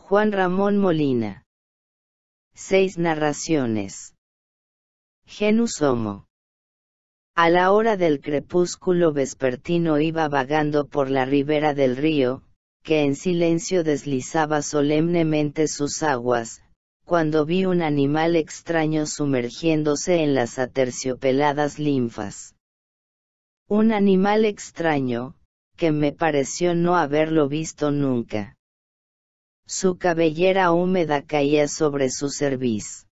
Juan Ramón Molina. 6 narraciones. Genus Homo. A la hora del crepúsculo vespertino iba vagando por la ribera del río, que en silencio deslizaba solemnemente sus aguas, cuando vi un animal extraño sumergiéndose en las aterciopeladas linfas. Un animal extraño, que me pareció no haberlo visto nunca. Su cabellera húmeda caía sobre su cerviz.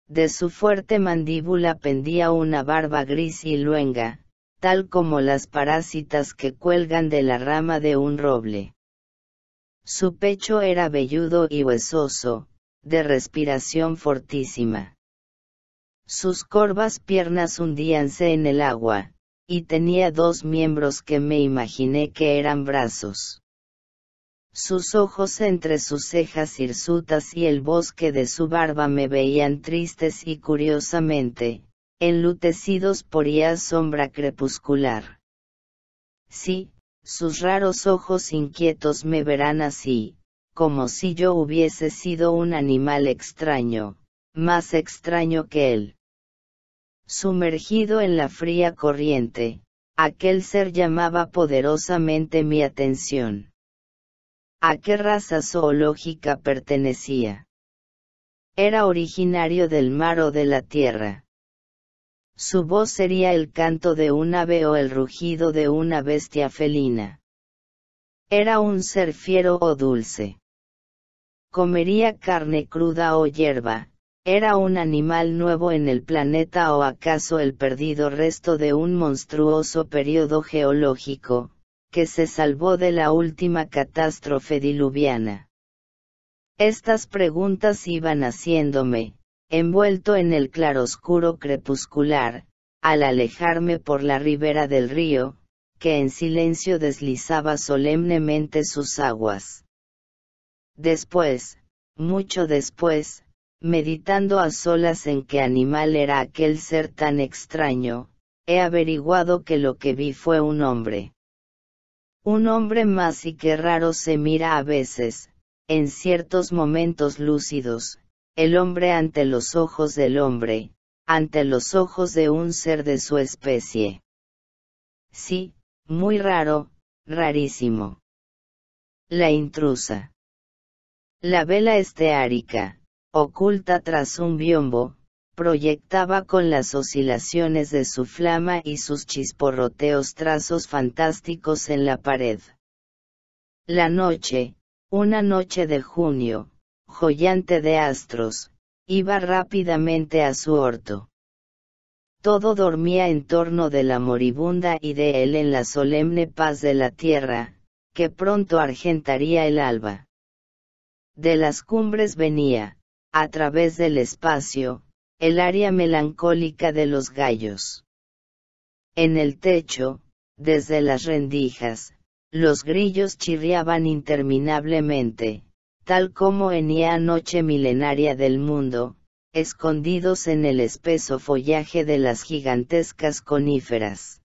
De su fuerte mandíbula pendía una barba gris y luenga, tal como las parásitas que cuelgan de la rama de un roble. Su pecho era velludo y huesoso, de respiración fortísima. Sus corvas piernas hundíanse en el agua, y tenía 2 miembros que me imaginé que eran brazos. Sus ojos entre sus cejas hirsutas y el bosque de su barba me veían tristes y curiosamente, enlutecidos por ya sombra crepuscular. Sí, sus raros ojos inquietos me verán así, como si yo hubiese sido un animal extraño, más extraño que él. Sumergido en la fría corriente, aquel ser llamaba poderosamente mi atención. ¿A qué raza zoológica pertenecía? ¿Era originario del mar o de la tierra? Su voz sería el canto de un ave o el rugido de una bestia felina. ¿Era un ser fiero o dulce? ¿Comería carne cruda o hierba? ¿Era un animal nuevo en el planeta o acaso el perdido resto de un monstruoso período geológico, que se salvó de la última catástrofe diluviana? Estas preguntas iban haciéndome, envuelto en el claroscuro crepuscular, al alejarme por la ribera del río, que en silencio deslizaba solemnemente sus aguas. Después, mucho después, meditando a solas en qué animal era aquel ser tan extraño, he averiguado que lo que vi fue un hombre. Un hombre más, y qué raro se mira a veces, en ciertos momentos lúcidos, el hombre ante los ojos del hombre, ante los ojos de un ser de su especie. Sí, muy raro, rarísimo. La intrusa. La vela esteárica, oculta tras un biombo, proyectaba con las oscilaciones de su flama y sus chisporroteos trazos fantásticos en la pared. La noche, una noche de junio, joyante de astros, iba rápidamente a su orto. Todo dormía en torno de la moribunda y de él en la solemne paz de la tierra, que pronto argentaría el alba. De las cumbres venía, a través del espacio, el aria melancólica de los gallos. En el techo, desde las rendijas, los grillos chirriaban interminablemente, tal como en la noche milenaria del mundo, escondidos en el espeso follaje de las gigantescas coníferas.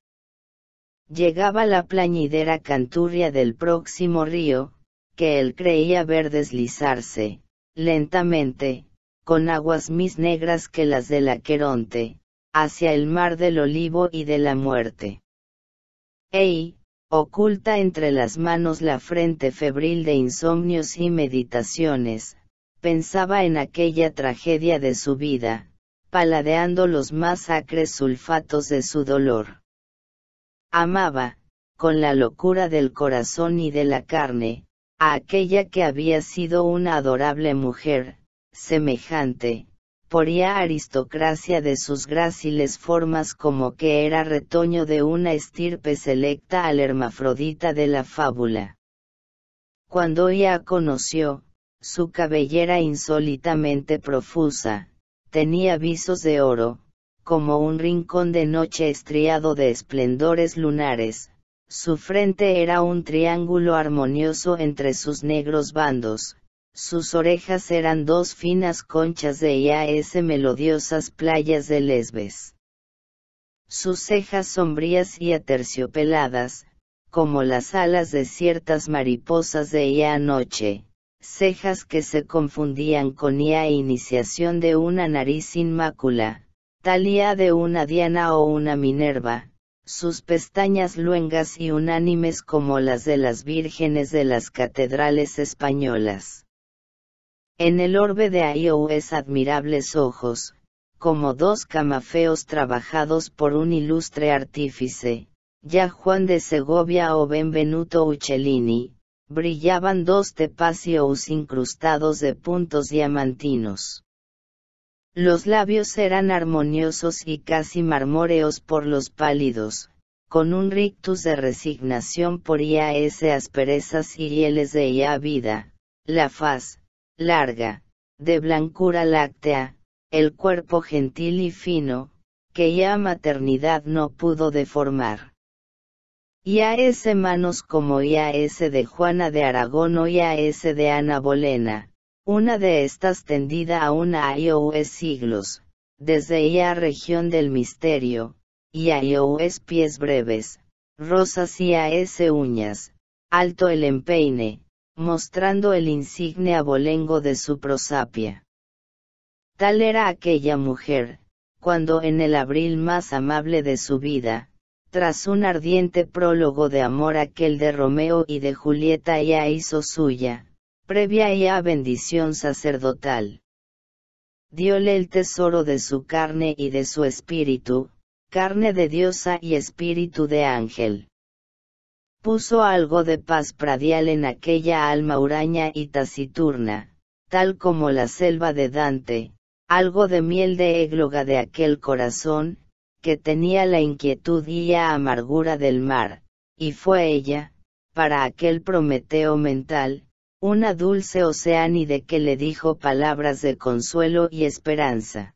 Llegaba la plañidera canturria del próximo río, que él creía ver deslizarse, lentamente, con aguas más negras que las del Aqueronte, hacia el mar del olivo y de la muerte. Oculta entre las manos la frente febril de insomnios y meditaciones, pensaba en aquella tragedia de su vida, paladeando los más acres sulfatos de su dolor. Amaba, con la locura del corazón y de la carne, a aquella que había sido una adorable mujer, semejante, por la aristocracia de sus gráciles formas como que era retoño de una estirpe selecta al hermafrodita de la fábula. Cuando ella conoció, su cabellera insólitamente profusa, tenía visos de oro, como un rincón de noche estriado de esplendores lunares, su frente era un triángulo armonioso entre sus negros bandos. Sus orejas eran 2 finas conchas de melodiosas playas de Lesbes. Sus cejas sombrías y aterciopeladas, como las alas de ciertas mariposas de anoche, cejas que se confundían con ia e iniciación de una nariz sin mácula, tal ia de una Diana o una Minerva, sus pestañas luengas y unánimes como las de las vírgenes de las catedrales españolas. En el orbe de Aios admirables ojos, como dos camafeos trabajados por un ilustre artífice, ya Juan de Segovia o Benvenuto Uccellini, brillaban dos tepacios incrustados de puntos diamantinos. Los labios eran armoniosos y casi marmóreos por los pálidos, con un rictus de resignación por ias asperezas y hieles de ia vida, la faz, larga, de blancura láctea, el cuerpo gentil y fino, que ya maternidad no pudo deformar. Ias manos como ias de Juana de Aragón o ias de Ana Bolena, una de estas tendida aún a Aios siglos, desde ia región del misterio, Aios pies breves, rosas ias uñas, alto el empeine, mostrando el insigne abolengo de su prosapia. Tal era aquella mujer, cuando en el abril más amable de su vida, tras un ardiente prólogo de amor aquel de Romeo y de Julieta ella hizo suya, previa ya bendición sacerdotal. Diole el tesoro de su carne y de su espíritu, carne de diosa y espíritu de ángel. Puso algo de paz pradial en aquella alma huraña y taciturna, tal como la selva de Dante, algo de miel de égloga de aquel corazón, que tenía la inquietud y la amargura del mar, y fue ella, para aquel Prometeo mental, una dulce oceánide que le dijo palabras de consuelo y esperanza.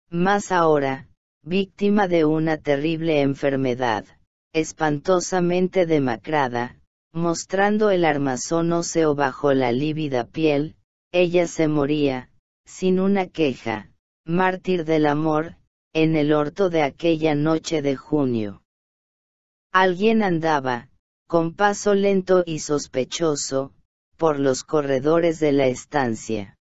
Mas ahora, víctima de una terrible enfermedad, espantosamente demacrada, mostrando el armazón óseo bajo la lívida piel, ella se moría, sin una queja, mártir del amor, en el orto de aquella noche de junio. Alguien andaba, con paso lento y sospechoso, por los corredores de la estancia.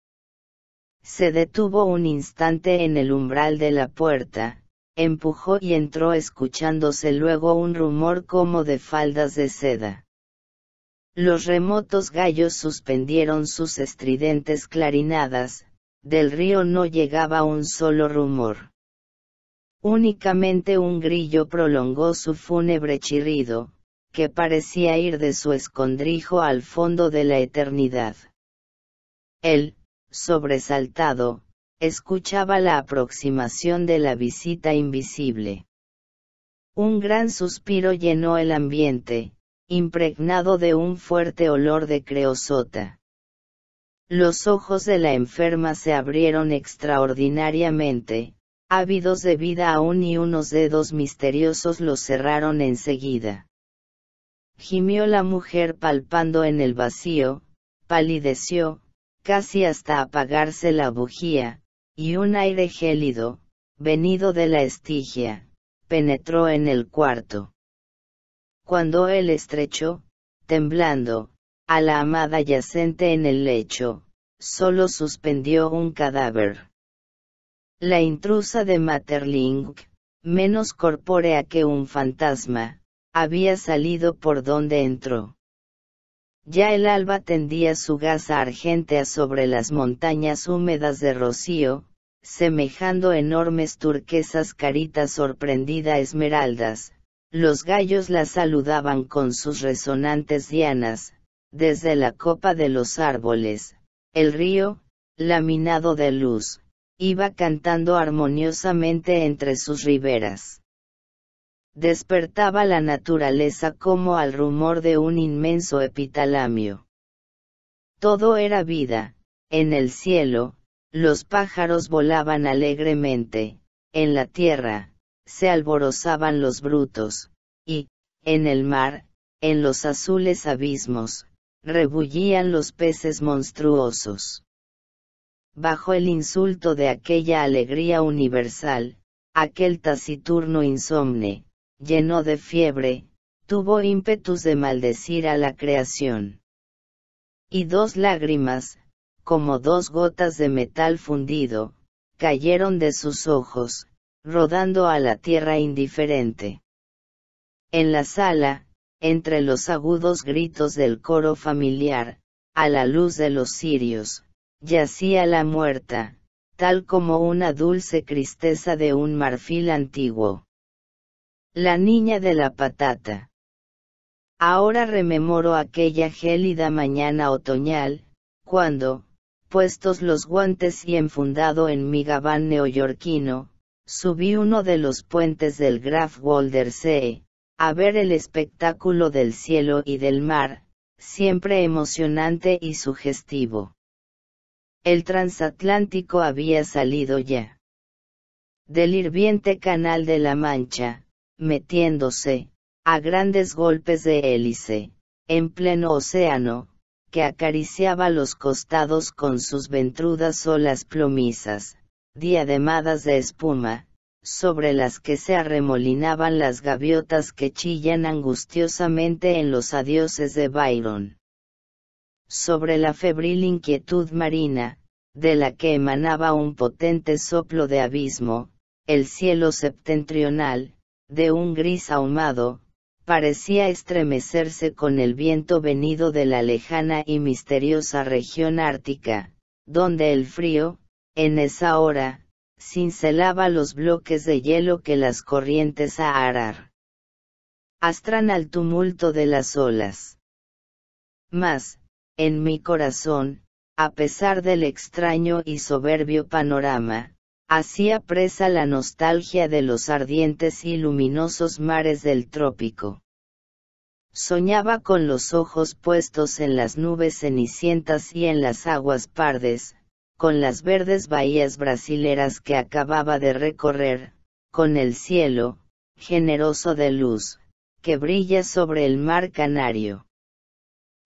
Se detuvo un instante en el umbral de la puerta, empujó y entró escuchándose luego un rumor como de faldas de seda. Los remotos gallos suspendieron sus estridentes clarinadas, del río no llegaba un solo rumor. Únicamente un grillo prolongó su fúnebre chirrido, que parecía ir de su escondrijo al fondo de la eternidad. Él, sobresaltado, escuchaba la aproximación de la visita invisible. Un gran suspiro llenó el ambiente, impregnado de un fuerte olor de creosota. Los ojos de la enferma se abrieron extraordinariamente, ávidos de vida aún, y unos dedos misteriosos los cerraron enseguida. Gimió la mujer palpando en el vacío, palideció, casi hasta apagarse la bujía, y un aire gélido, venido de la Estigia, penetró en el cuarto. Cuando él estrechó, temblando, a la amada yacente en el lecho, solo suspendió un cadáver. La intrusa de Maeterlinck, menos corpórea que un fantasma, había salido por donde entró. Ya el alba tendía su gasa argéntea sobre las montañas húmedas de rocío, semejando enormes turquesas caritas sorprendida esmeraldas. Los gallos la saludaban con sus resonantes dianas, desde la copa de los árboles. El río, laminado de luz, iba cantando armoniosamente entre sus riberas. Despertaba la naturaleza como al rumor de un inmenso epitalamio. Todo era vida, en el cielo, los pájaros volaban alegremente, en la tierra, se alborozaban los brutos, y, en el mar, en los azules abismos, rebullían los peces monstruosos. Bajo el insulto de aquella alegría universal, aquel taciturno insomne, lleno de fiebre, tuvo ímpetus de maldecir a la creación. y 2 lágrimas, como 2 gotas de metal fundido, cayeron de sus ojos, rodando a la tierra indiferente. En la sala, entre los agudos gritos del coro familiar, a la luz de los cirios, yacía la muerta, tal como una dulce cristeza de un marfil antiguo. La niña de la patata. Ahora rememoro aquella gélida mañana otoñal, cuando, puestos los guantes y enfundado en mi gabán neoyorquino, subí uno de los puentes del Graf Waldersee, a ver el espectáculo del cielo y del mar, siempre emocionante y sugestivo. El transatlántico había salido ya del hirviente canal de la Mancha, metiéndose, a grandes golpes de hélice, en pleno océano, que acariciaba los costados con sus ventrudas olas plomizas, diademadas de espuma, sobre las que se arremolinaban las gaviotas que chillan angustiosamente en los adioses de Byron. Sobre la febril inquietud marina, de la que emanaba un potente soplo de abismo, el cielo septentrional, de un gris ahumado, parecía estremecerse con el viento venido de la lejana y misteriosa región ártica, donde el frío, en esa hora, cincelaba los bloques de hielo que las corrientes arrastran al tumulto de las olas. Mas, en mi corazón, a pesar del extraño y soberbio panorama, hacía presa la nostalgia de los ardientes y luminosos mares del trópico. Soñaba con los ojos puestos en las nubes cenicientas y en las aguas pardes, con las verdes bahías brasileras que acababa de recorrer, con el cielo, generoso de luz, que brilla sobre el mar Canario,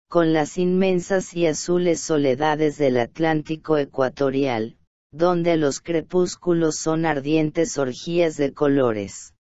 con las inmensas y azules soledades del Atlántico ecuatorial, donde los crepúsculos son ardientes orgías de colores,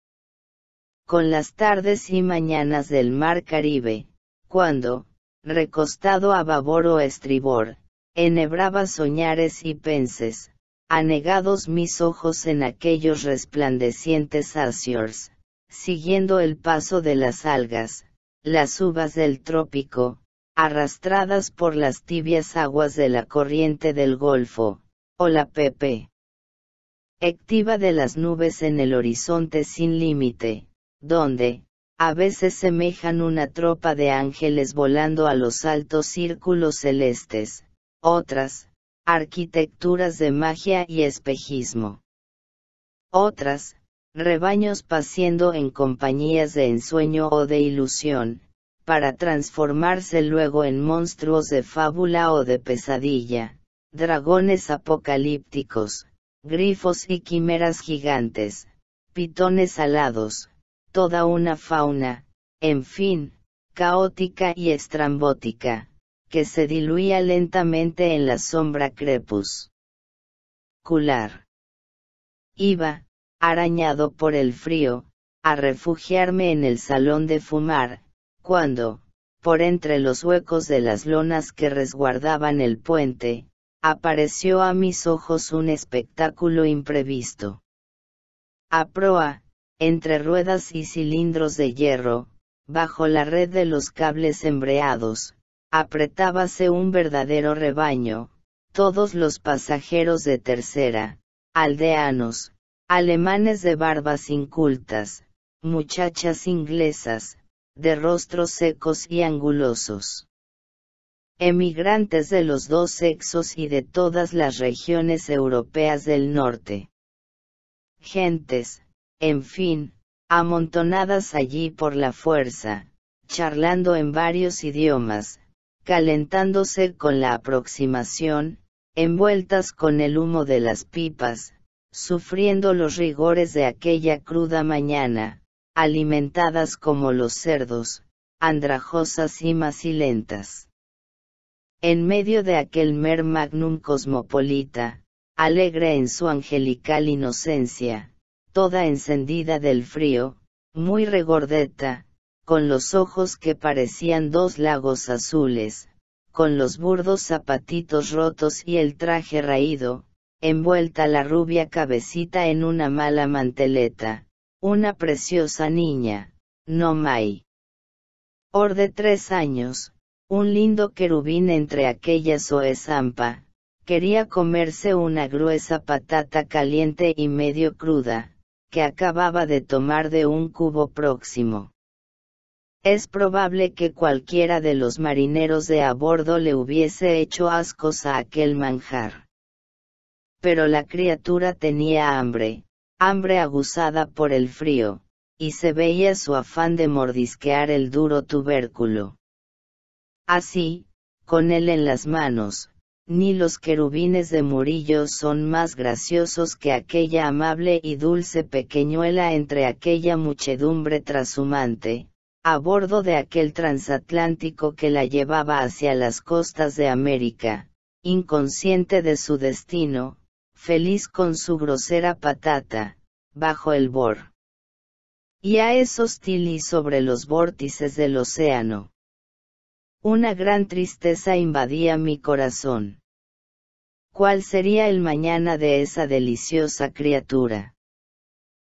con las tardes y mañanas del mar Caribe, cuando, recostado a babor o estribor, enhebraba soñares y penses, anegados mis ojos en aquellos resplandecientes azures, siguiendo el paso de las algas, las uvas del trópico, arrastradas por las tibias aguas de la corriente del Golfo, o la perspectiva de las nubes en el horizonte sin límite, donde, a veces semejan una tropa de ángeles volando a los altos círculos celestes, otras, arquitecturas de magia y espejismo. Otras, rebaños paciendo en compañías de ensueño o de ilusión, para transformarse luego en monstruos de fábula o de pesadilla, dragones apocalípticos, grifos y quimeras gigantes, pitones alados, toda una fauna, en fin, caótica y estrambótica, que se diluía lentamente en la sombra crepuscular. Iba, arañado por el frío, a refugiarme en el salón de fumar, cuando, por entre los huecos de las lonas que resguardaban el puente, apareció a mis ojos un espectáculo imprevisto. A proa, entre ruedas y cilindros de hierro, bajo la red de los cables embreados, apretábase un verdadero rebaño, todos los pasajeros de tercera, aldeanos, alemanes de barbas incultas, muchachas inglesas, de rostros secos y angulosos. Emigrantes de los dos sexos y de todas las regiones europeas del norte. Gentes, en fin, amontonadas allí por la fuerza, charlando en varios idiomas, calentándose con la aproximación, envueltas con el humo de las pipas, sufriendo los rigores de aquella cruda mañana, alimentadas como los cerdos, andrajosas y macilentas. En medio de aquel mer magnum cosmopolita, alegre en su angelical inocencia, toda encendida del frío, muy regordeta, con los ojos que parecían dos lagos azules, con los burdos zapatitos rotos y el traje raído, envuelta la rubia cabecita en una mala manteleta, una preciosa niña, no Mai. De 3 años, un lindo querubín entre aquella zoezampa, quería comerse una gruesa patata caliente y medio cruda, que acababa de tomar de un cubo próximo. Es probable que cualquiera de los marineros de a bordo le hubiese hecho ascos a aquel manjar. Pero la criatura tenía hambre aguzada por el frío, y se veía su afán de mordisquear el duro tubérculo. Así, con él en las manos, ni los querubines de Murillo son más graciosos que aquella amable y dulce pequeñuela entre aquella muchedumbre trashumante, a bordo de aquel transatlántico que la llevaba hacia las costas de América, inconsciente de su destino, feliz con su grosera patata, bajo el bor. Y a esos tili sobre los vórtices del océano. Una gran tristeza invadía mi corazón. ¿Cuál sería el mañana de esa deliciosa criatura?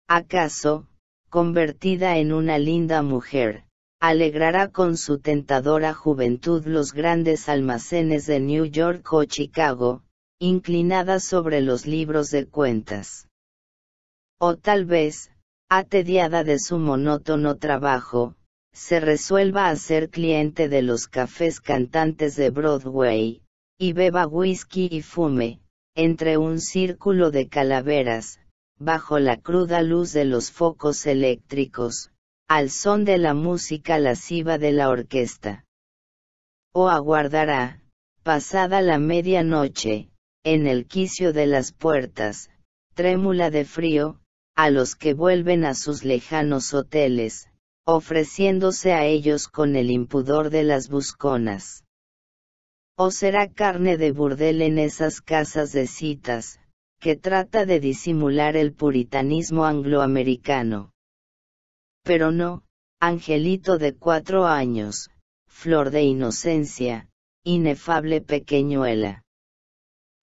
¿Acaso, convertida en una linda mujer, alegrará con su tentadora juventud los grandes almacenes de New York o Chicago, inclinada sobre los libros de cuentas? O tal vez, atediada de su monótono trabajo, se resuelva a ser cliente de los cafés cantantes de Broadway, y beba whisky y fume, entre un círculo de calaveras, bajo la cruda luz de los focos eléctricos, al son de la música lasciva de la orquesta. O aguardará, pasada la medianoche, en el quicio de las puertas, trémula de frío, a los que vuelven a sus lejanos hoteles, ofreciéndose a ellos con el impudor de las busconas. O será carne de burdel en esas casas de citas, que trata de disimular el puritanismo angloamericano. Pero no, angelito de 4 años, flor de inocencia, inefable pequeñuela.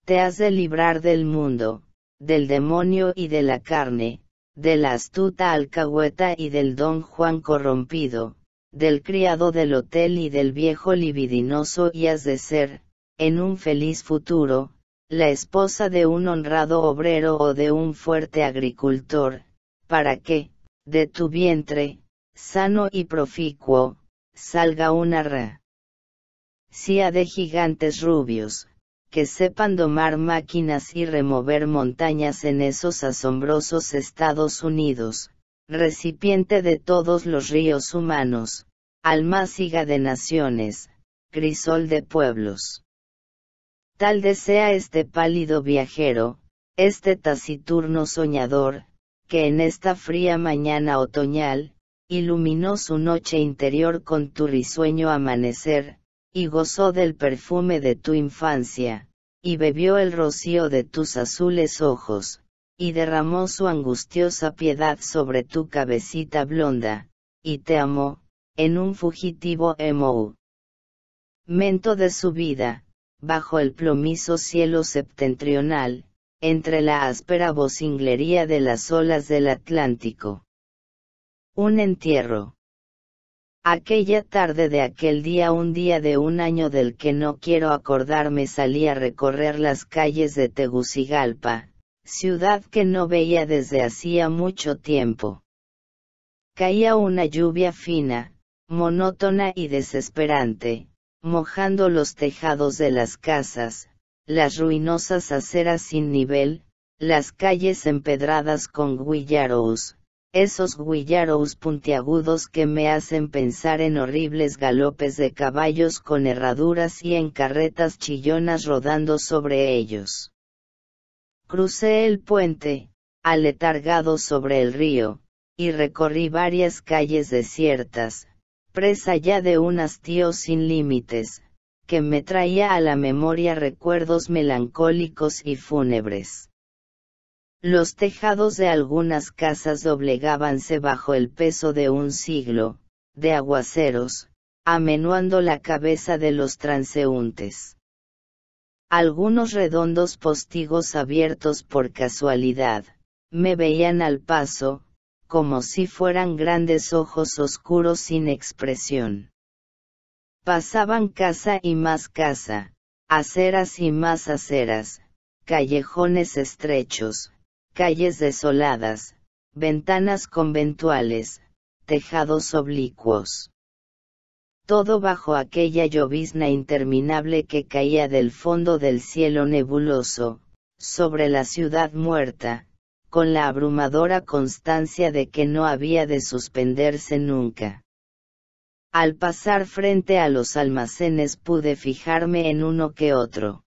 Te has de librar del mundo, del demonio y de la carne, de la astuta alcahueta y del don Juan corrompido, del criado del hotel y del viejo libidinoso, y has de ser, en un feliz futuro, la esposa de un honrado obrero o de un fuerte agricultor, para que, de tu vientre, sano y proficuo, salga una racia de gigantes rubios, que sepan domar máquinas y remover montañas en esos asombrosos Estados Unidos, recipiente de todos los ríos humanos, almáciga de naciones, crisol de pueblos. Tal desea este pálido viajero, este taciturno soñador, que en esta fría mañana otoñal, iluminó su noche interior con tu risueño amanecer, y gozó del perfume de tu infancia, y bebió el rocío de tus azules ojos, y derramó su angustiosa piedad sobre tu cabecita blonda, y te amó, en un fugitivo momento de su vida, bajo el plomizo cielo septentrional, entre la áspera vocinglería de las olas del Atlántico. Un entierro. Aquella tarde de aquel día, un día de un año del que no quiero acordarme, salí a recorrer las calles de Tegucigalpa, ciudad que no veía desde hacía mucho tiempo. Caía una lluvia fina, monótona y desesperante, mojando los tejados de las casas, las ruinosas aceras sin nivel, las calles empedradas con guijarros, esos guijarros puntiagudos que me hacen pensar en horribles galopes de caballos con herraduras y en carretas chillonas rodando sobre ellos. Crucé el puente, aletargado sobre el río, y recorrí varias calles desiertas, presa ya de un hastío sin límites, que me traía a la memoria recuerdos melancólicos y fúnebres. Los tejados de algunas casas doblegábanse bajo el peso de un siglo, de aguaceros, amenuando la cabeza de los transeúntes. Algunos redondos postigos abiertos por casualidad, me veían al paso, como si fueran grandes ojos oscuros sin expresión. Pasaban casa y más casa, aceras y más aceras, callejones estrechos, calles desoladas, ventanas conventuales, tejados oblicuos. Todo bajo aquella llovizna interminable que caía del fondo del cielo nebuloso, sobre la ciudad muerta, con la abrumadora constancia de que no había de suspenderse nunca. Al pasar frente a los almacenes pude fijarme en uno que otro.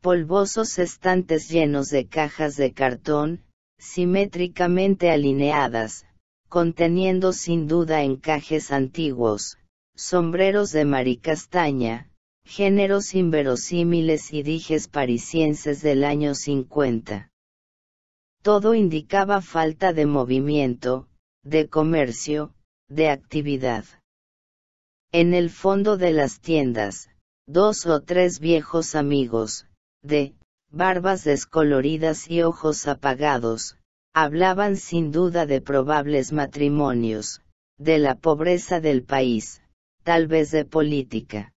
Polvosos estantes llenos de cajas de cartón, simétricamente alineadas, conteniendo sin duda encajes antiguos, sombreros de maricastaña, géneros inverosímiles y dijes parisienses del año 50. Todo indicaba falta de movimiento, de comercio, de actividad. En el fondo de las tiendas, 2 o 3 viejos amigos, de barbas descoloridas y ojos apagados, hablaban sin duda de probables matrimonios, de la pobreza del país, tal vez de política.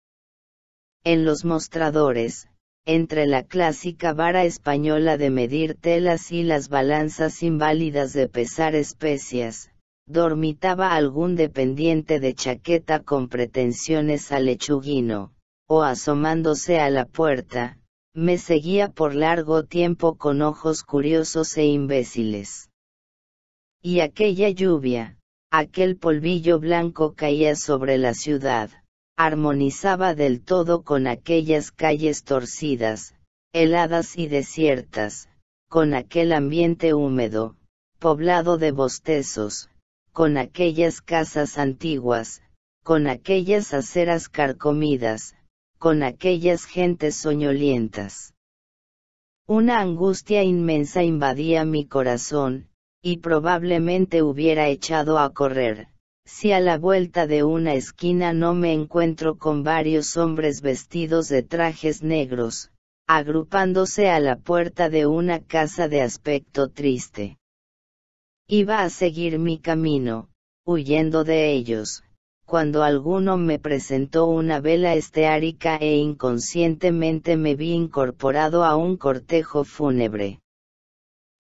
En los mostradores, entre la clásica vara española de medir telas y las balanzas inválidas de pesar especias, dormitaba algún dependiente de chaqueta con pretensiones a lechuguino, o asomándose a la puerta, me seguía por largo tiempo con ojos curiosos e imbéciles. Y aquella lluvia, aquel polvillo blanco caía sobre la ciudad, armonizaba del todo con aquellas calles torcidas, heladas y desiertas, con aquel ambiente húmedo, poblado de bostezos, con aquellas casas antiguas, con aquellas aceras carcomidas, con aquellas gentes soñolientas. Una angustia inmensa invadía mi corazón, y probablemente hubiera echado a correr, si a la vuelta de una esquina no me encuentro con varios hombres vestidos de trajes negros, agrupándose a la puerta de una casa de aspecto triste. Iba a seguir mi camino, huyendo de ellos, cuando alguno me presentó una vela esteárica e inconscientemente me vi incorporado a un cortejo fúnebre.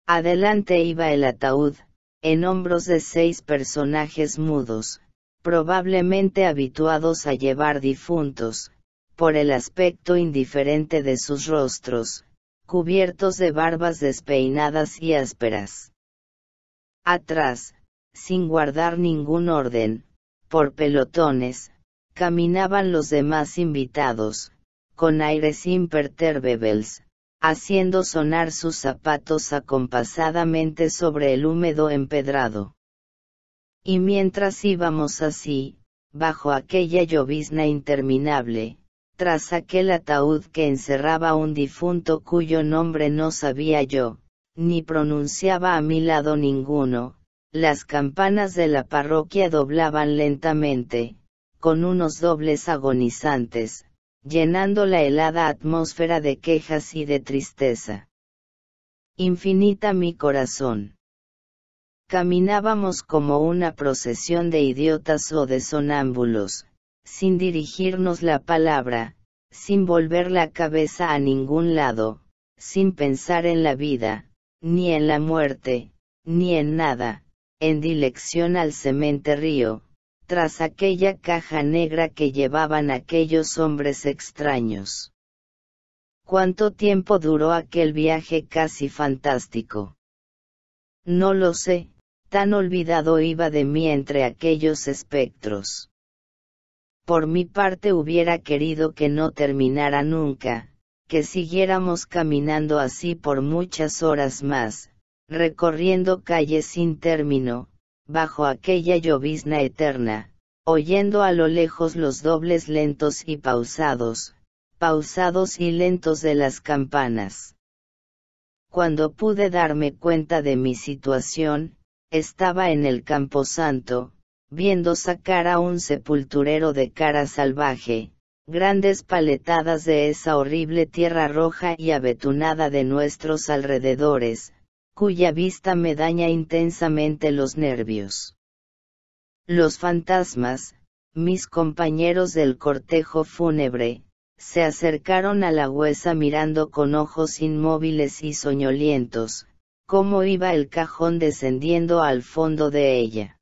Adelante iba el ataúd, en hombros de 6 personajes mudos, probablemente habituados a llevar difuntos, por el aspecto indiferente de sus rostros, cubiertos de barbas despeinadas y ásperas. Atrás, sin guardar ningún orden, por pelotones, caminaban los demás invitados, con aires imperterribles, haciendo sonar sus zapatos acompasadamente sobre el húmedo empedrado. Y mientras íbamos así, bajo aquella llovizna interminable, tras aquel ataúd que encerraba un difunto cuyo nombre no sabía yo, ni pronunciaba a mi lado ninguno, las campanas de la parroquia doblaban lentamente, con unos dobles agonizantes, llenando la helada atmósfera de quejas y de tristeza. Infinita mi corazón. Caminábamos como una procesión de idiotas o de sonámbulos, sin dirigirnos la palabra, sin volver la cabeza a ningún lado, sin pensar en la vida, ni en la muerte, ni en nada, en dirección al cementerio, tras aquella caja negra que llevaban aquellos hombres extraños. ¿Cuánto tiempo duró aquel viaje casi fantástico? No lo sé, tan olvidado iba de mí entre aquellos espectros. Por mi parte hubiera querido que no terminara nunca, que siguiéramos caminando así por muchas horas más, recorriendo calles sin término, bajo aquella llovizna eterna, oyendo a lo lejos los dobles lentos y pausados y lentos de las campanas. Cuando pude darme cuenta de mi situación, estaba en el camposanto, viendo sacar a un sepulturero de cara salvaje, grandes paletadas de esa horrible tierra roja y abetunada de nuestros alrededores, cuya vista me daña intensamente los nervios. Los fantasmas, mis compañeros del cortejo fúnebre, se acercaron a la huesa mirando con ojos inmóviles y soñolientos, cómo iba el cajón descendiendo al fondo de ella.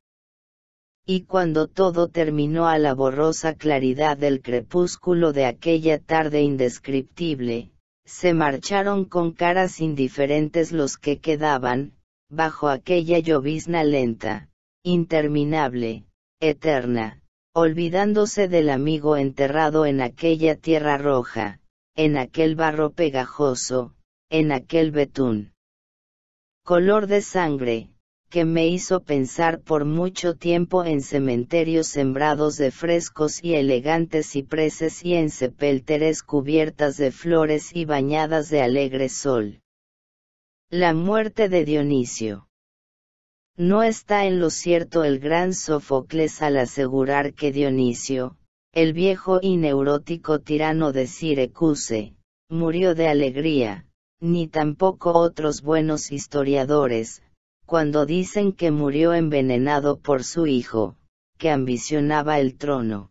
Y cuando todo terminó a la borrosa claridad del crepúsculo de aquella tarde indescriptible, se marcharon con caras indiferentes los que quedaban, bajo aquella llovizna lenta, interminable, eterna, olvidándose del amigo enterrado en aquella tierra roja, en aquel barro pegajoso, en aquel betún color de sangre, que me hizo pensar por mucho tiempo en cementerios sembrados de frescos y elegantes cipreses y en sepelteres cubiertas de flores y bañadas de alegre sol. La muerte de Dionisio. No está en lo cierto el gran Sófocles al asegurar que Dionisio, el viejo y neurótico tirano de Siracusa, murió de alegría, ni tampoco otros buenos historiadores, cuando dicen que murió envenenado por su hijo, que ambicionaba el trono.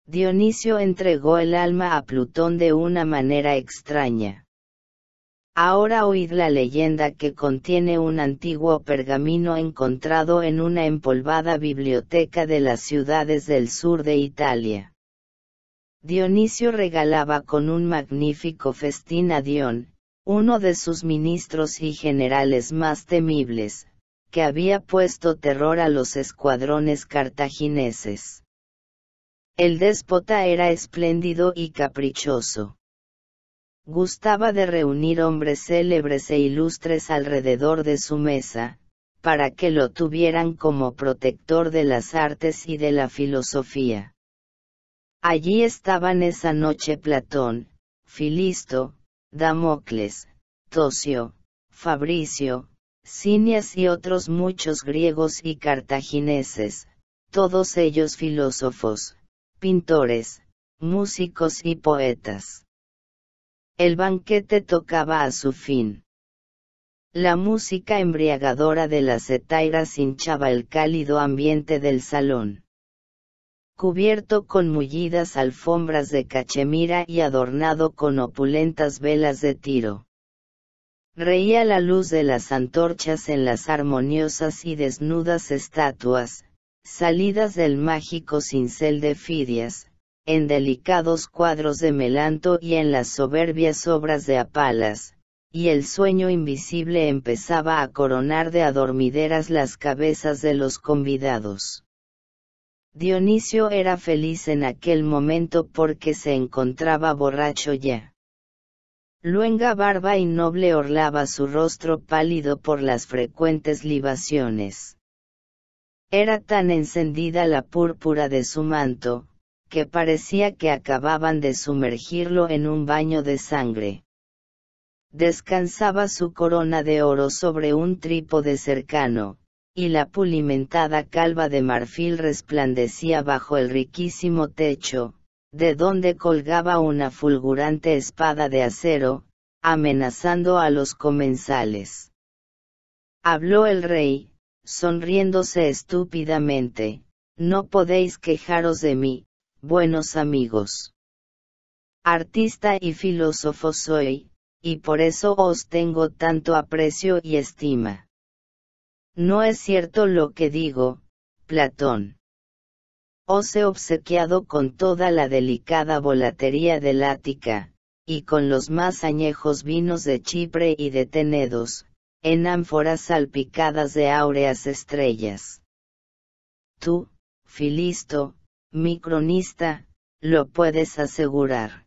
Dionisio entregó el alma a Plutón de una manera extraña. Ahora oíd la leyenda que contiene un antiguo pergamino encontrado en una empolvada biblioteca de las ciudades del sur de Italia. Dionisio regalaba con un magnífico festín a Dion, uno de sus ministros y generales más temibles, que había puesto terror a los escuadrones cartagineses. El déspota era espléndido y caprichoso. Gustaba de reunir hombres célebres e ilustres alrededor de su mesa, para que lo tuvieran como protector de las artes y de la filosofía. Allí estaban esa noche Platón, Filisto, Damocles, Tosio, Fabricio, Cinias y otros muchos griegos y cartagineses, todos ellos filósofos, pintores, músicos y poetas. El banquete tocaba a su fin. La música embriagadora de las hetairas hinchaba el cálido ambiente del salón. Cubierto con mullidas alfombras de cachemira y adornado con opulentas velas de tiro. Reía la luz de las antorchas en las armoniosas y desnudas estatuas, salidas del mágico cincel de Fidias, en delicados cuadros de Melanto y en las soberbias obras de Apalas, y el sueño invisible empezaba a coronar de adormideras las cabezas de los convidados. Dionisio era feliz en aquel momento porque se encontraba borracho ya. Luenga barba y noble orlaba su rostro pálido por las frecuentes libaciones. Era tan encendida la púrpura de su manto, que parecía que acababan de sumergirlo en un baño de sangre. Descansaba su corona de oro sobre un trípode cercano, y la pulimentada calva de marfil resplandecía bajo el riquísimo techo, de donde colgaba una fulgurante espada de acero, amenazando a los comensales. Habló el rey, sonriéndose estúpidamente: no podéis quejaros de mí, buenos amigos. Artista y filósofo soy, y por eso os tengo tanto aprecio y estima. No es cierto lo que digo, Platón. Os he obsequiado con toda la delicada volatería del Ática, y con los más añejos vinos de Chipre y de Tenedos, en ánforas salpicadas de áureas estrellas. Tú, Filisto, mi cronista, lo puedes asegurar.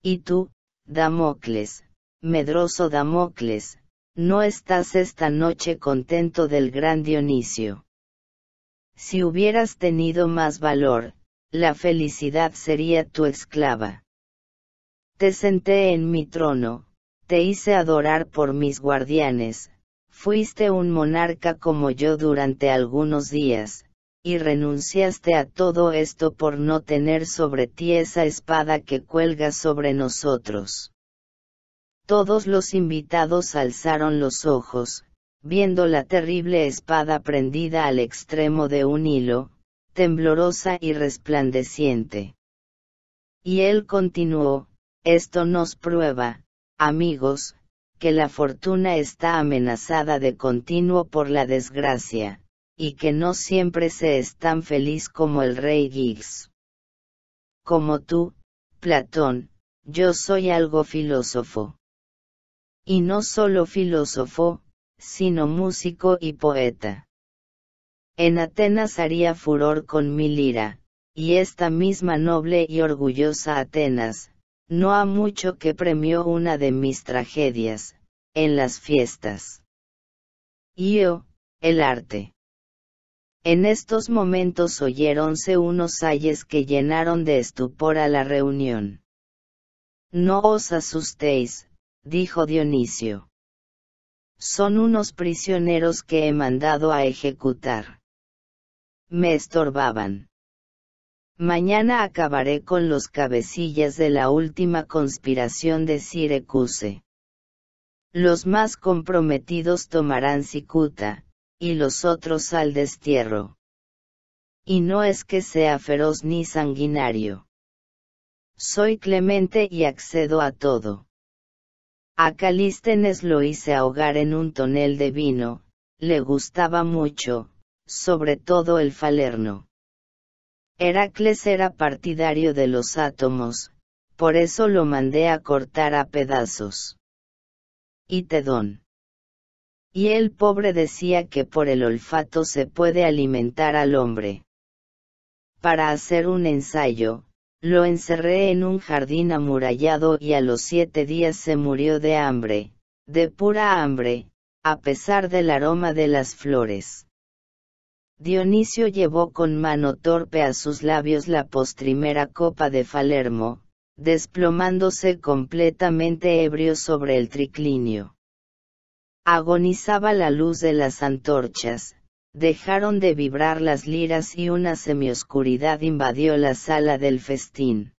Y tú, Damocles, medroso Damocles, no estás esta noche contento del gran Dionisio. Si hubieras tenido más valor, la felicidad sería tu esclava. Te senté en mi trono, te hice adorar por mis guardianes, fuiste un monarca como yo durante algunos días, y renunciaste a todo esto por no tener sobre ti esa espada que cuelga sobre nosotros. Todos los invitados alzaron los ojos, viendo la terrible espada prendida al extremo de un hilo, temblorosa y resplandeciente. Y él continuó: esto nos prueba, amigos, que la fortuna está amenazada de continuo por la desgracia, y que no siempre se es tan feliz como el rey Giggs. Como tú, Platón, yo soy algo filósofo. Y no solo filósofo, sino músico y poeta. En Atenas haría furor con mi lira, y esta misma noble y orgullosa Atenas, no ha mucho que premió una de mis tragedias, en las fiestas. Yo, el arte. En estos momentos oyéronse unos ayes que llenaron de estupor a la reunión. No os asustéis, dijo Dionisio. Son unos prisioneros que he mandado a ejecutar. Me estorbaban. Mañana acabaré con los cabecillas de la última conspiración de Siracusa. Los más comprometidos tomarán cicuta, y los otros al destierro. Y no es que sea feroz ni sanguinario. Soy clemente y accedo a todo. A Calístenes lo hice ahogar en un tonel de vino, le gustaba mucho, sobre todo el Falerno. Heracles era partidario de los átomos, por eso lo mandé a cortar a pedazos. Y Tedón. Y el pobre decía que por el olfato se puede alimentar al hombre. Para hacer un ensayo, lo encerré en un jardín amurallado y a los 7 días se murió de hambre, de pura hambre, a pesar del aroma de las flores. Dionisio llevó con mano torpe a sus labios la postrimera copa de Falermo, desplomándose completamente ebrio sobre el triclinio. Agonizaba la luz de las antorchas, dejaron de vibrar las liras y una semioscuridad invadió la sala del festín.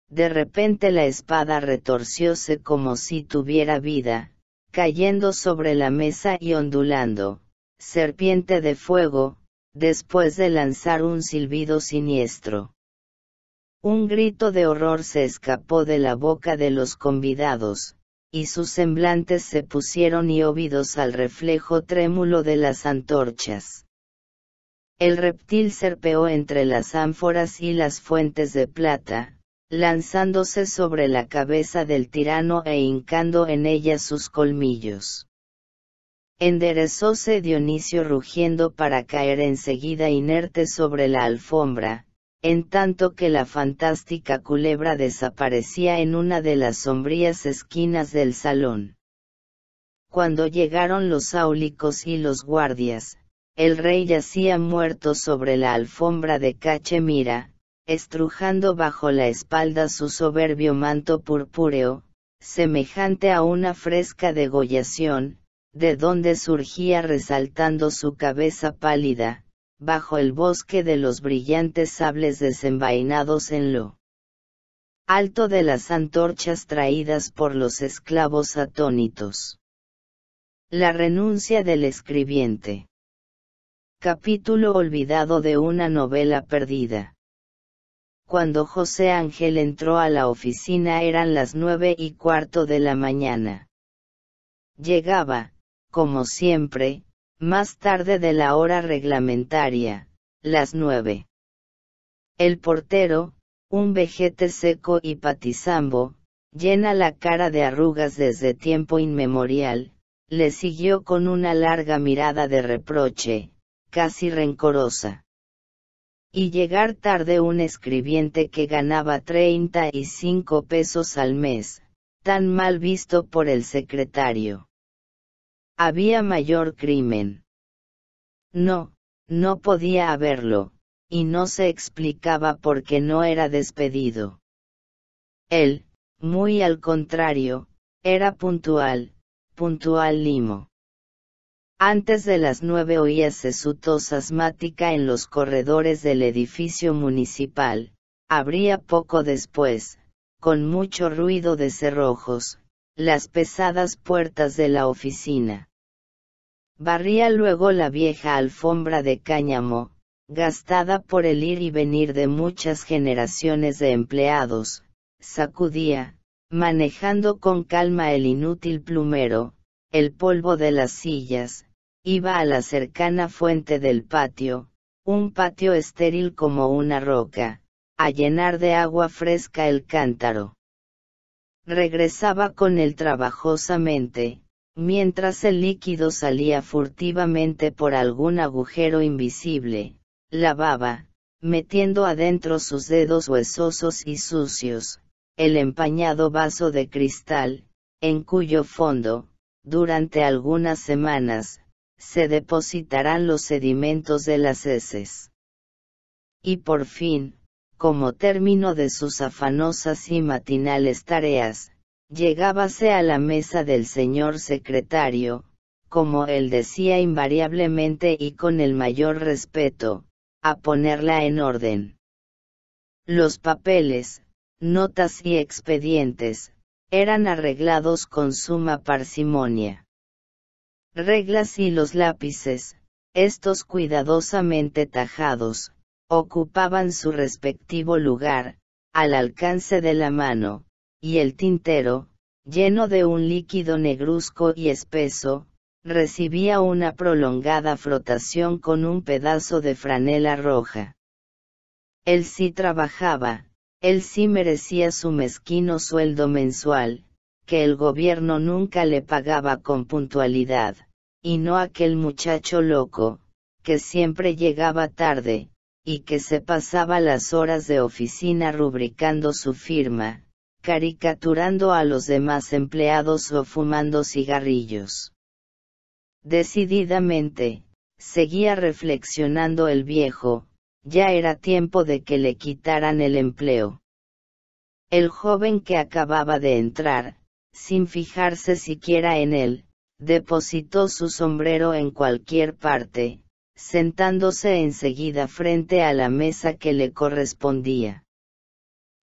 De repente la espada retorcióse como si tuviera vida, cayendo sobre la mesa y ondulando, serpiente de fuego, después de lanzar un silbido siniestro. Un grito de horror se escapó de la boca de los convidados, y sus semblantes se pusieron ívidos al reflejo trémulo de las antorchas. El reptil serpeó entre las ánforas y las fuentes de plata, lanzándose sobre la cabeza del tirano e hincando en ella sus colmillos. Enderezóse Dionisio rugiendo para caer enseguida inerte sobre la alfombra, en tanto que la fantástica culebra desaparecía en una de las sombrías esquinas del salón. Cuando llegaron los áulicos y los guardias, el rey yacía muerto sobre la alfombra de cachemira, estrujando bajo la espalda su soberbio manto purpúreo, semejante a una fresca degollación, de donde surgía resaltando su cabeza pálida, bajo el bosque de los brillantes sables desenvainados en lo alto de las antorchas traídas por los esclavos atónitos. La renuncia del escribiente. Capítulo olvidado de una novela perdida. Cuando José Ángel entró a la oficina eran las 9:15 de la mañana. Llegaba, como siempre, más tarde de la hora reglamentaria, las 9. El portero, un vejete seco y patizambo, llena la cara de arrugas desde tiempo inmemorial, le siguió con una larga mirada de reproche, casi rencorosa. Y llegar tarde un escribiente que ganaba 35 pesos al mes, tan mal visto por el secretario. ¿Había mayor crimen? No, no podía haberlo, y no se explicaba por qué no era despedido. Él, muy al contrario, era puntual limo. Antes de las 9 oíase su tos asmática en los corredores del edificio municipal. Abría poco después, con mucho ruido de cerrojos, las pesadas puertas de la oficina. Barría luego la vieja alfombra de cáñamo, gastada por el ir y venir de muchas generaciones de empleados, sacudía, manejando con calma el inútil plumero, el polvo de las sillas, iba a la cercana fuente del patio, un patio estéril como una roca, a llenar de agua fresca el cántaro. Regresaba con él trabajosamente, mientras el líquido salía furtivamente por algún agujero invisible, lavaba, metiendo adentro sus dedos huesosos y sucios, el empañado vaso de cristal, en cuyo fondo, durante algunas semanas, se depositarán los sedimentos de las heces. Y por fin, como término de sus afanosas y matinales tareas, llegábase a la mesa del señor secretario, como él decía invariablemente y con el mayor respeto, a ponerla en orden. Los papeles, notas y expedientes, eran arreglados con suma parsimonia. Reglas y los lápices, estos cuidadosamente tajados, ocupaban su respectivo lugar, al alcance de la mano, y el tintero, lleno de un líquido negruzco y espeso, recibía una prolongada frotación con un pedazo de franela roja. Él sí trabajaba, él sí merecía su mezquino sueldo mensual, que el gobierno nunca le pagaba con puntualidad, y no aquel muchacho loco, que siempre llegaba tarde, y que se pasaba las horas de oficina rubricando su firma, caricaturando a los demás empleados o fumando cigarrillos. Decididamente, seguía reflexionando el viejo, ya era tiempo de que le quitaran el empleo. El joven que acababa de entrar, sin fijarse siquiera en él, depositó su sombrero en cualquier parte, sentándose enseguida frente a la mesa que le correspondía.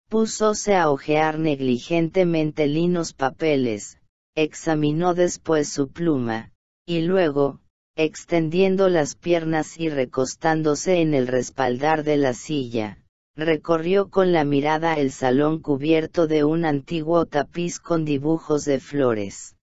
Púsose a hojear negligentemente linos papeles, examinó después su pluma, y luego, extendiendo las piernas y recostándose en el respaldar de la silla, recorrió con la mirada el salón cubierto de un antiguo tapiz con dibujos de flores.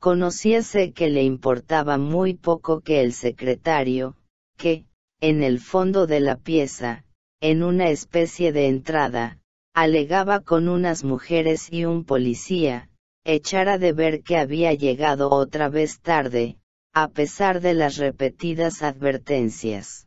Conocíase que le importaba muy poco que el secretario, que, en el fondo de la pieza, en una especie de entrada, alegaba con unas mujeres y un policía, echara de ver que había llegado otra vez tarde, a pesar de las repetidas advertencias.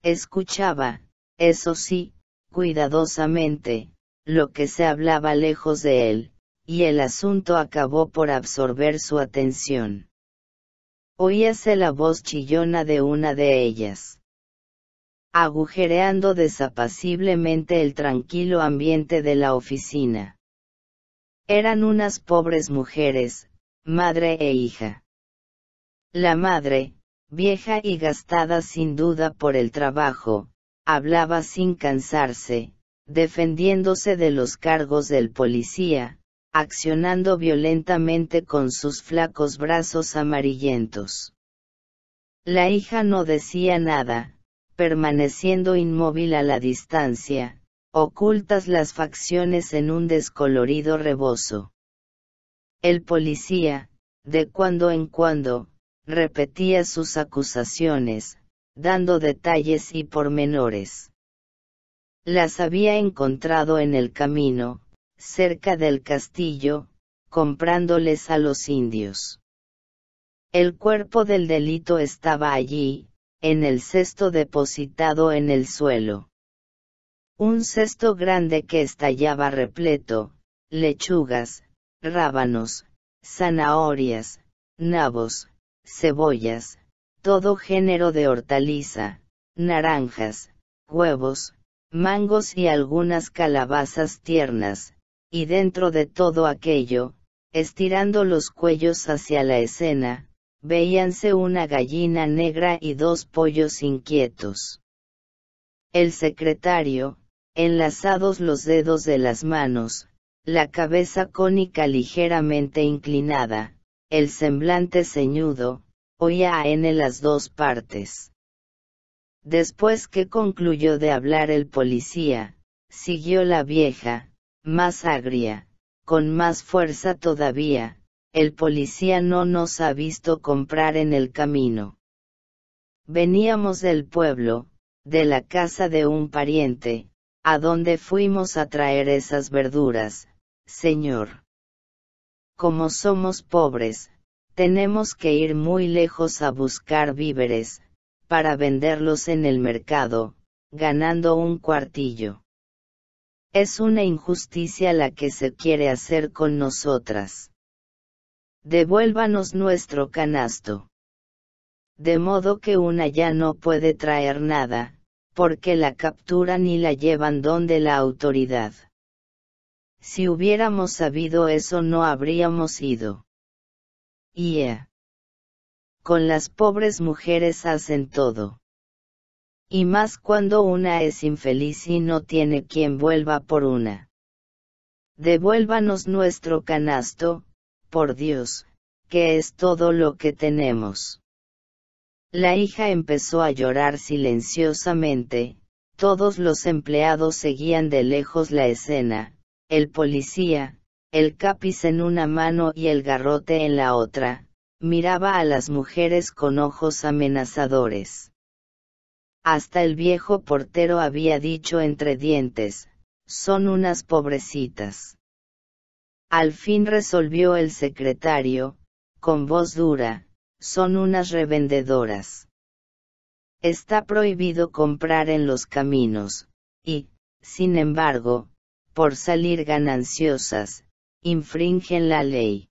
Escuchaba, eso sí, cuidadosamente, lo que se hablaba lejos de él, y el asunto acabó por absorber su atención. Oíase la voz chillona de una de ellas, agujereando desapaciblemente el tranquilo ambiente de la oficina. Eran unas pobres mujeres, madre e hija. La madre, vieja y gastada sin duda por el trabajo, hablaba sin cansarse, defendiéndose de los cargos del policía, accionando violentamente con sus flacos brazos amarillentos. La hija no decía nada, permaneciendo inmóvil a la distancia, ocultas las facciones en un descolorido rebozo. El policía, de cuando en cuando, repetía sus acusaciones, dando detalles y pormenores. Las había encontrado en el camino, cerca del castillo, comprándoles a los indios. El cuerpo del delito estaba allí, en el cesto depositado en el suelo. Un cesto grande que estallaba repleto, lechugas, rábanos, zanahorias, nabos, cebollas, todo género de hortaliza, naranjas, huevos, mangos y algunas calabazas tiernas, y dentro de todo aquello, estirando los cuellos hacia la escena, veíanse una gallina negra y 2 pollos inquietos. El secretario, enlazados los dedos de las manos, la cabeza cónica ligeramente inclinada, el semblante ceñudo, oía en las 2 partes. Después que concluyó de hablar el policía, siguió la vieja, más agria, con más fuerza todavía: el policía no nos ha visto comprar en el camino. Veníamos del pueblo, de la casa de un pariente, a donde fuimos a traer esas verduras, señor. Como somos pobres, tenemos que ir muy lejos a buscar víveres, para venderlos en el mercado, ganando un cuartillo. Es una injusticia la que se quiere hacer con nosotras. Devuélvanos nuestro canasto. De modo que una ya no puede traer nada, porque la capturan y la llevan donde la autoridad. Si hubiéramos sabido eso no habríamos ido. Con las pobres mujeres hacen todo. Y más cuando una es infeliz y no tiene quien vuelva por una. Devuélvanos nuestro canasto, por Dios, que es todo lo que tenemos. La hija empezó a llorar silenciosamente. Todos los empleados seguían de lejos la escena, el policía, el capiz en una mano y el garrote en la otra, miraba a las mujeres con ojos amenazadores. Hasta el viejo portero había dicho entre dientes: son unas pobrecitas. Al fin resolvió el secretario, con voz dura: son unas revendedoras. Está prohibido comprar en los caminos, y, sin embargo, por salir gananciosas, infringen la ley.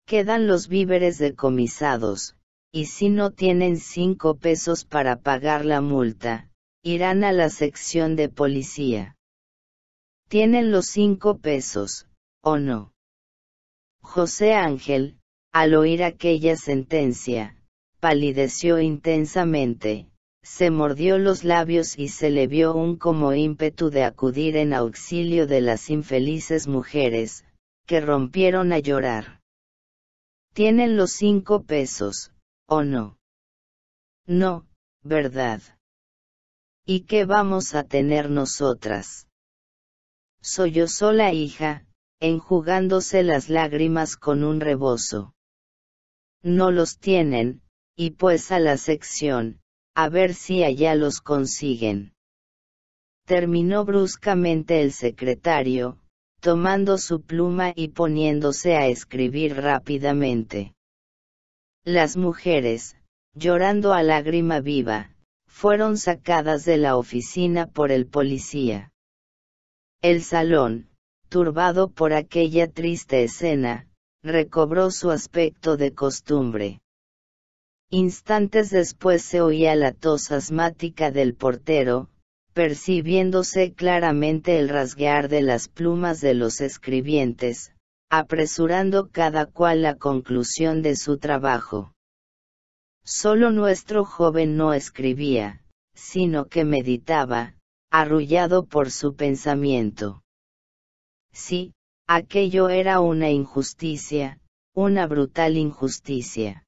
Quedan los víveres decomisados, y si no tienen 5 pesos para pagar la multa, irán a la sección de policía. ¿Tienen los 5 pesos, o no? José Ángel, al oír aquella sentencia, palideció intensamente, se mordió los labios y se le vio un como ímpetu de acudir en auxilio de las infelices mujeres, que rompieron a llorar. ¿Tienen los 5 pesos, o no? No, ¿verdad? ¿Y qué vamos a tener nosotras? Sollozó la hija, enjugándose las lágrimas con un rebozo. No los tienen, y pues a la sección, a ver si allá los consiguen. Terminó bruscamente el secretario, tomando su pluma y poniéndose a escribir rápidamente. Las mujeres, llorando a lágrima viva, fueron sacadas de la oficina por el policía. El salón, turbado por aquella triste escena, recobró su aspecto de costumbre. Instantes después se oía la tos asmática del portero, percibiéndose claramente el rasguear de las plumas de los escribientes, apresurando cada cual la conclusión de su trabajo. Solo nuestro joven no escribía, sino que meditaba, arrullado por su pensamiento. Sí, aquello era una injusticia, una brutal injusticia.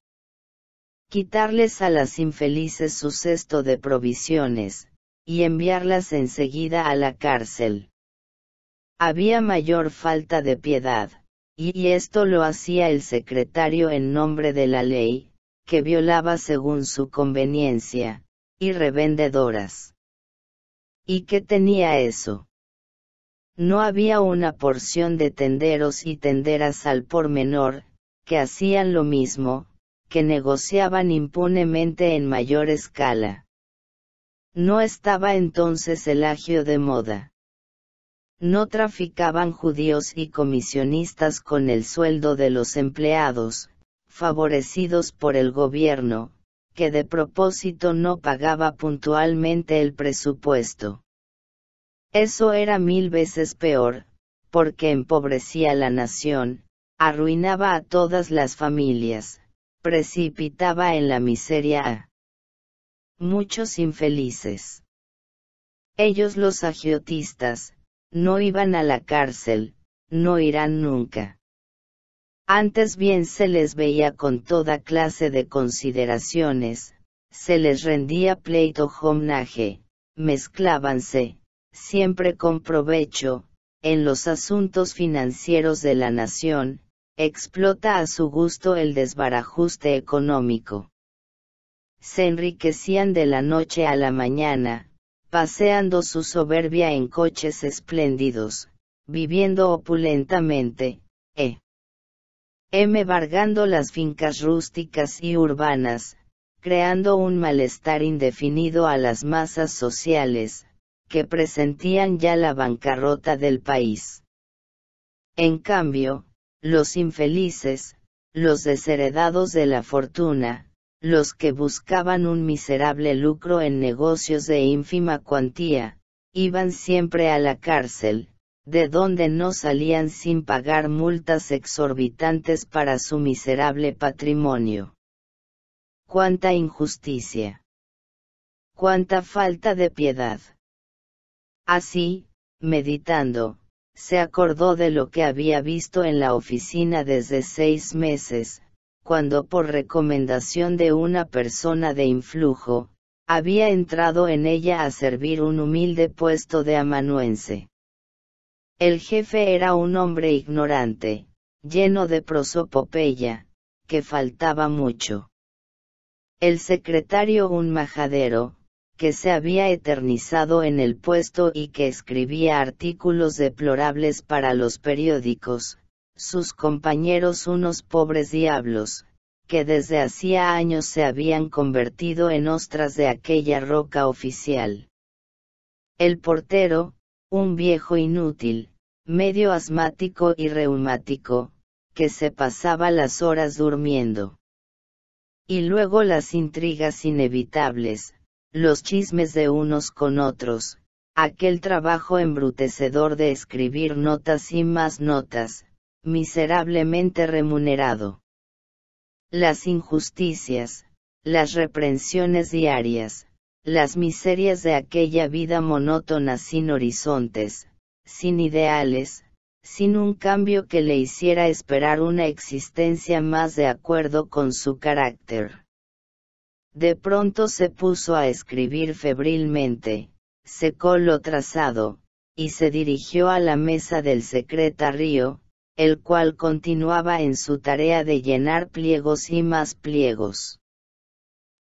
Quitarles a las infelices su cesto de provisiones, y enviarlas enseguida a la cárcel. Había mayor falta de piedad, y esto lo hacía el secretario en nombre de la ley, que violaba según su conveniencia, y revendedoras. ¿Y qué tenía eso? No había una porción de tenderos y tenderas al por menor, que hacían lo mismo, que negociaban impunemente en mayor escala. No estaba entonces el agio de moda. No traficaban judíos y comisionistas con el sueldo de los empleados, favorecidos por el gobierno, que de propósito no pagaba puntualmente el presupuesto. Eso era 1000 veces peor, porque empobrecía la nación, arruinaba a todas las familias, precipitaba en la miseria a muchos infelices. Ellos, los agiotistas, no iban a la cárcel, no irán nunca. Antes bien se les veía con toda clase de consideraciones, se les rendía pleito homenaje, mezclábanse, siempre con provecho, en los asuntos financieros de la nación, explota a su gusto el desbarajuste económico. Se enriquecían de la noche a la mañana, paseando su soberbia en coches espléndidos, viviendo opulentamente, embargando las fincas rústicas y urbanas, creando un malestar indefinido a las masas sociales, que presentían ya la bancarrota del país. En cambio, los infelices, los desheredados de la fortuna, los que buscaban un miserable lucro en negocios de ínfima cuantía, iban siempre a la cárcel, de donde no salían sin pagar multas exorbitantes para su miserable patrimonio. ¡Cuánta injusticia! ¡Cuánta falta de piedad! Así, meditando, se acordó de lo que había visto en la oficina desde 6 meses, cuando por recomendación de una persona de influjo, había entrado en ella a servir un humilde puesto de amanuense. El jefe era un hombre ignorante, lleno de prosopopeya, que faltaba mucho. El secretario un majadero, que se había eternizado en el puesto y que escribía artículos deplorables para los periódicos, sus compañeros unos pobres diablos, que desde hacía años se habían convertido en ostras de aquella roca oficial. El portero, un viejo inútil, medio asmático y reumático, que se pasaba las horas durmiendo. Y luego las intrigas inevitables, los chismes de unos con otros, aquel trabajo embrutecedor de escribir notas y más notas, miserablemente remunerado. Las injusticias, las reprensiones diarias, las miserias de aquella vida monótona sin horizontes, sin ideales, sin un cambio que le hiciera esperar una existencia más de acuerdo con su carácter. De pronto se puso a escribir febrilmente, secó lo trazado, y se dirigió a la mesa del secretario, el cual continuaba en su tarea de llenar pliegos y más pliegos.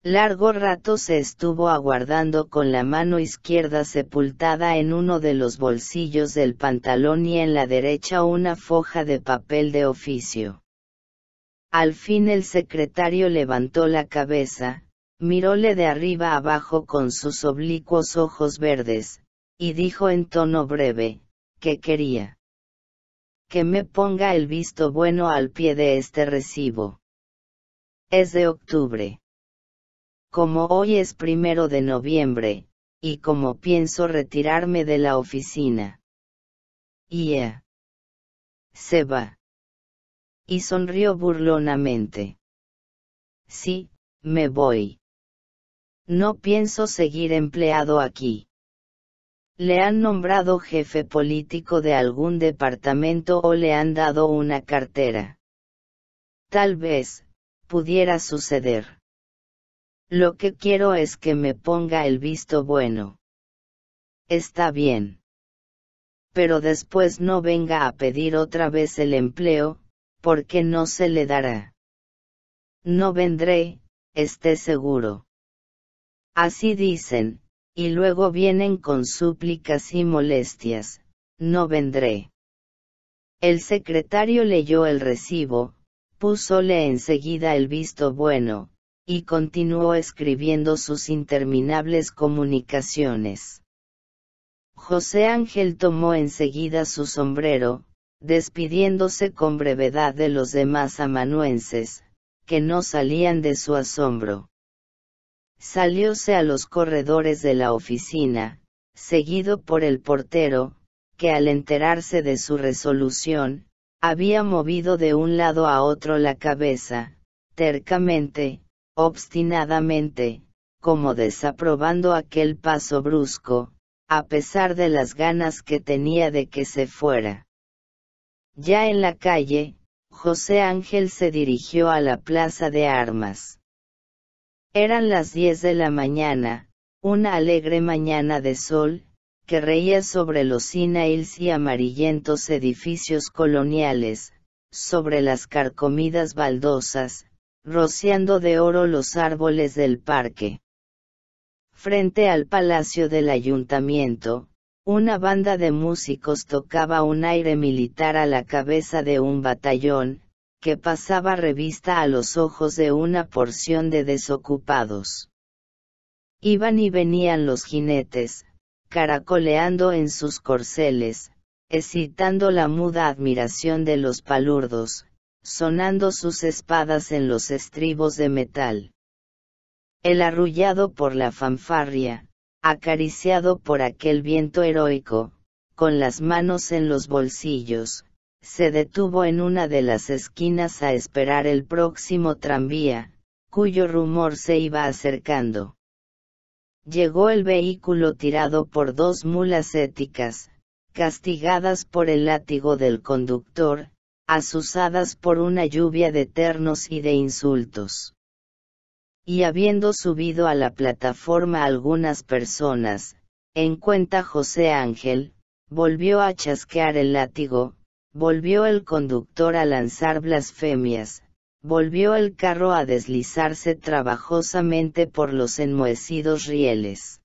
Largo rato se estuvo aguardando con la mano izquierda sepultada en uno de los bolsillos del pantalón y en la derecha una foja de papel de oficio. Al fin el secretario levantó la cabeza, miróle de arriba abajo con sus oblicuos ojos verdes, y dijo en tono breve, ¿qué quería? Que me ponga el visto bueno al pie de este recibo. Es de octubre. Como hoy es 1 de noviembre, y como pienso retirarme de la oficina. Se va. Y sonrió burlonamente. Sí, me voy. No pienso seguir empleado aquí. ¿Le han nombrado jefe político de algún departamento o le han dado una cartera? Tal vez, pudiera suceder. Lo que quiero es que me ponga el visto bueno. Está bien. Pero después no venga a pedir otra vez el empleo, porque no se le dará. No vendré, esté seguro. Así dicen, y luego vienen con súplicas y molestias, no vendré. El secretario leyó el recibo, púsole enseguida el visto bueno, y continuó escribiendo sus interminables comunicaciones. José Ángel tomó enseguida su sombrero, despidiéndose con brevedad de los demás amanuenses, que no salían de su asombro. Salióse a los corredores de la oficina, seguido por el portero, que al enterarse de su resolución, había movido de un lado a otro la cabeza, tercamente, obstinadamente, como desaprobando aquel paso brusco, a pesar de las ganas que tenía de que se fuera. Ya en la calle, José Ángel se dirigió a la plaza de armas. Eran las 10 de la mañana, una alegre mañana de sol, que reía sobre los cinails y amarillentos edificios coloniales, sobre las carcomidas baldosas, rociando de oro los árboles del parque. Frente al palacio del ayuntamiento, una banda de músicos tocaba un aire militar a la cabeza de un batallón, que pasaba revista a los ojos de una porción de desocupados. Iban y venían los jinetes, caracoleando en sus corceles, excitando la muda admiración de los palurdos, sonando sus espadas en los estribos de metal. El arrullado por la fanfarria, acariciado por aquel viento heroico, con las manos en los bolsillos, se detuvo en una de las esquinas a esperar el próximo tranvía, cuyo rumor se iba acercando. Llegó el vehículo tirado por dos mulas éticas, castigadas por el látigo del conductor, azuzadas por una lluvia de ternos y de insultos. Y habiendo subido a la plataforma algunas personas, en cuenta José Ángel, volvió a chasquear el látigo, volvió el conductor a lanzar blasfemias, volvió el carro a deslizarse trabajosamente por los enmohecidos rieles.